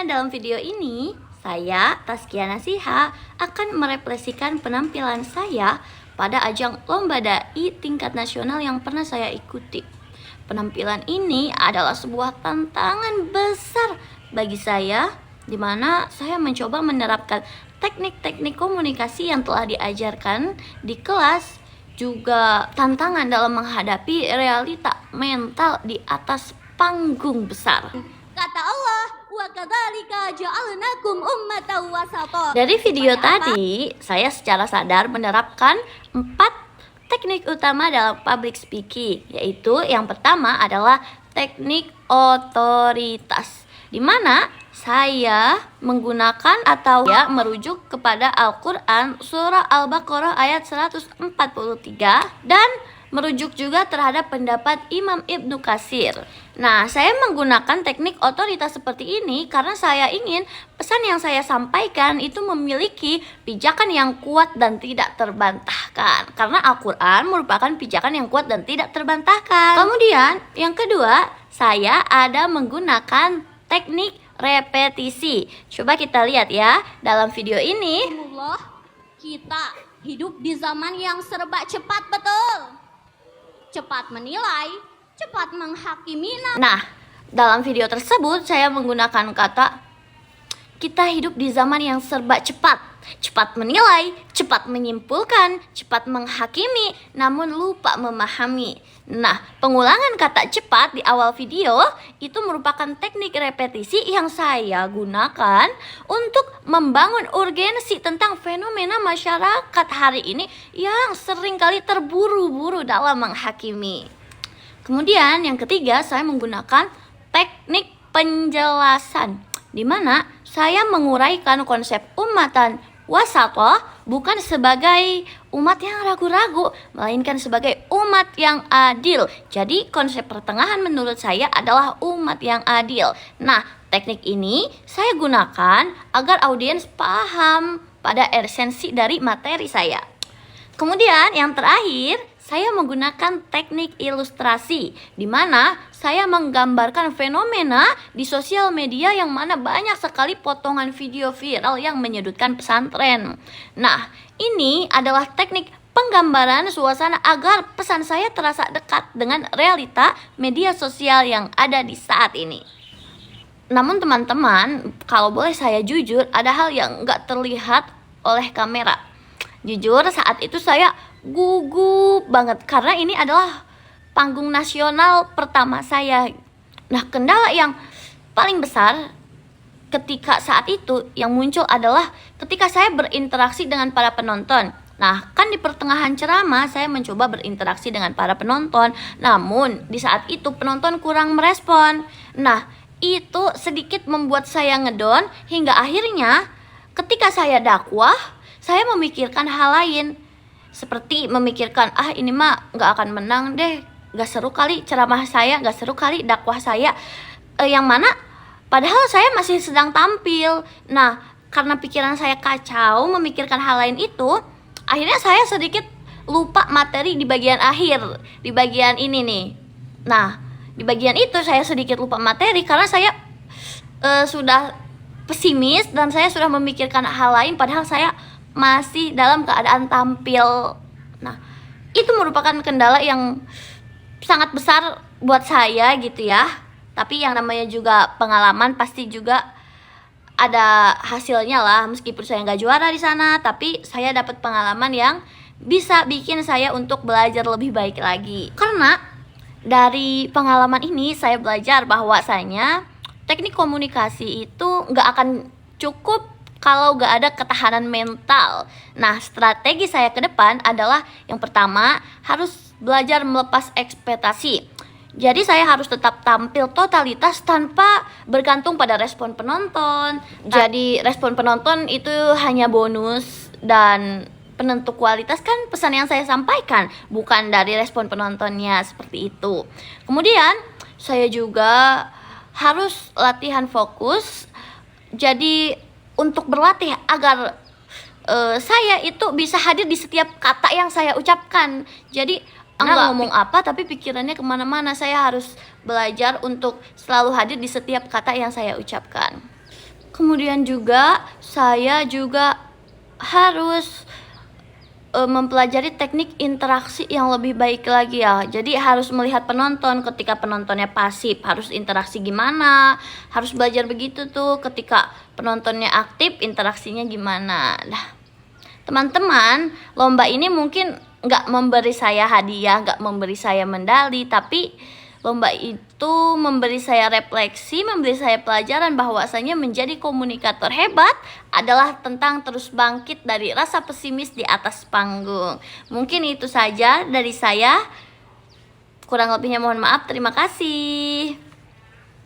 dalam video ini, saya, Taskia Nasiha, akan merefleksikan penampilan saya pada ajang lomba dai tingkat nasional yang pernah saya ikuti. Penampilan ini adalah sebuah tantangan besar bagi saya, di mana saya mencoba menerapkan teknik-teknik komunikasi yang telah diajarkan di kelas, juga tantangan dalam menghadapi realita mental di atas panggung besar. Kata Allah, wa kadzalika ja'alnakum ummatan wasata. Dari video tadi, saya secara sadar menerapkan 4 teknik utama dalam public speaking, yaitu yang pertama adalah teknik otoritas, di mana saya menggunakan atau merujuk kepada Al-Quran surah Al-Baqarah ayat 143 dan merujuk juga terhadap pendapat Imam Ibnu Katsir. Nah, saya menggunakan teknik otoritas seperti ini karena saya ingin pesan yang saya sampaikan itu memiliki pijakan yang kuat dan tidak terbantahkan. Karena Al-Quran merupakan pijakan yang kuat dan tidak terbantahkan. Kemudian, yang kedua, saya ada menggunakan teknik repetisi. Coba kita lihat ya dalam video ini. Kita hidup di zaman yang serba cepat, betul. Cepat menilai, cepat menghakimi. Nah, dalam video tersebut saya menggunakan kata kita hidup di zaman yang serba cepat. Cepat menilai, cepat menyimpulkan, cepat menghakimi, namun lupa memahami. Nah, pengulangan kata cepat di awal video itu merupakan teknik repetisi yang saya gunakan untuk membangun urgensi tentang fenomena masyarakat hari ini yang seringkali terburu-buru dalam menghakimi. Kemudian yang ketiga, saya menggunakan teknik penjelasan, di mana saya menguraikan konsep umatan wasatoh bukan sebagai umat yang ragu-ragu, melainkan sebagai umat yang adil. Jadi konsep pertengahan menurut saya adalah umat yang adil. Nah, teknik ini saya gunakan agar audiens paham pada esensi dari materi saya. Kemudian yang terakhir, saya menggunakan teknik ilustrasi, di mana saya menggambarkan fenomena di sosial media yang mana banyak sekali potongan video viral yang menyudutkan pesantren. Nah, ini adalah teknik penggambaran suasana agar pesan saya terasa dekat dengan realita media sosial yang ada di saat ini. Namun teman-teman, kalau boleh saya jujur, ada hal yang nggak terlihat oleh kamera. Jujur, saat itu saya gugup banget karena ini adalah panggung nasional pertama saya. Nah, kendala yang paling besar ketika saat itu yang muncul adalah ketika saya berinteraksi dengan para penonton. Nah, kan di pertengahan ceramah saya mencoba berinteraksi dengan para penonton, namun di saat itu penonton kurang merespon. Nah, itu sedikit membuat saya ngedon hingga akhirnya ketika saya dakwah, saya memikirkan hal lain, seperti memikirkan, ini mah gak akan menang deh, gak seru kali ceramah saya, gak seru kali dakwah saya, yang mana padahal saya masih sedang tampil. Nah, karena pikiran saya kacau memikirkan hal lain itu, akhirnya saya sedikit lupa materi di bagian akhir, di bagian ini nih. Nah, di bagian itu saya sedikit lupa materi karena saya sudah pesimis dan saya sudah memikirkan hal lain padahal saya masih dalam keadaan tampil. Nah, itu merupakan kendala yang sangat besar buat saya gitu ya. Tapi yang namanya juga pengalaman pasti juga ada hasilnya lah. Meskipun saya nggak juara di sana, tapi saya dapat pengalaman yang bisa bikin saya untuk belajar lebih baik lagi. Karena dari pengalaman ini saya belajar bahwasanya teknik komunikasi itu nggak akan cukup kalau gak ada ketahanan mental. Nah, strategi saya ke depan adalah yang pertama, harus belajar melepas ekspektasi. Jadi saya harus tetap tampil totalitas tanpa bergantung pada respon penonton. Jadi respon penonton itu hanya bonus dan penentu kualitas kan pesan yang saya sampaikan, bukan dari respon penontonnya, seperti itu. Kemudian saya juga harus latihan fokus. Jadi untuk berlatih agar saya itu bisa hadir di setiap kata yang saya ucapkan. Jadi enggak ngomong apa tapi pikirannya kemana-mana. Saya harus belajar untuk selalu hadir di setiap kata yang saya ucapkan. Kemudian juga saya juga harus mempelajari teknik interaksi yang lebih baik lagi ya. Jadi harus melihat penonton, ketika penontonnya pasif harus interaksi gimana, harus belajar begitu tuh. Ketika penontonnya aktif, interaksinya gimana. Nah, teman-teman, lomba ini mungkin nggak memberi saya hadiah, nggak memberi saya medali, tapi lomba itu memberi saya refleksi, memberi saya pelajaran bahwasanya menjadi komunikator hebat adalah tentang terus bangkit dari rasa pesimis di atas panggung. Mungkin itu saja dari saya. Kurang lebihnya mohon maaf. Terima kasih.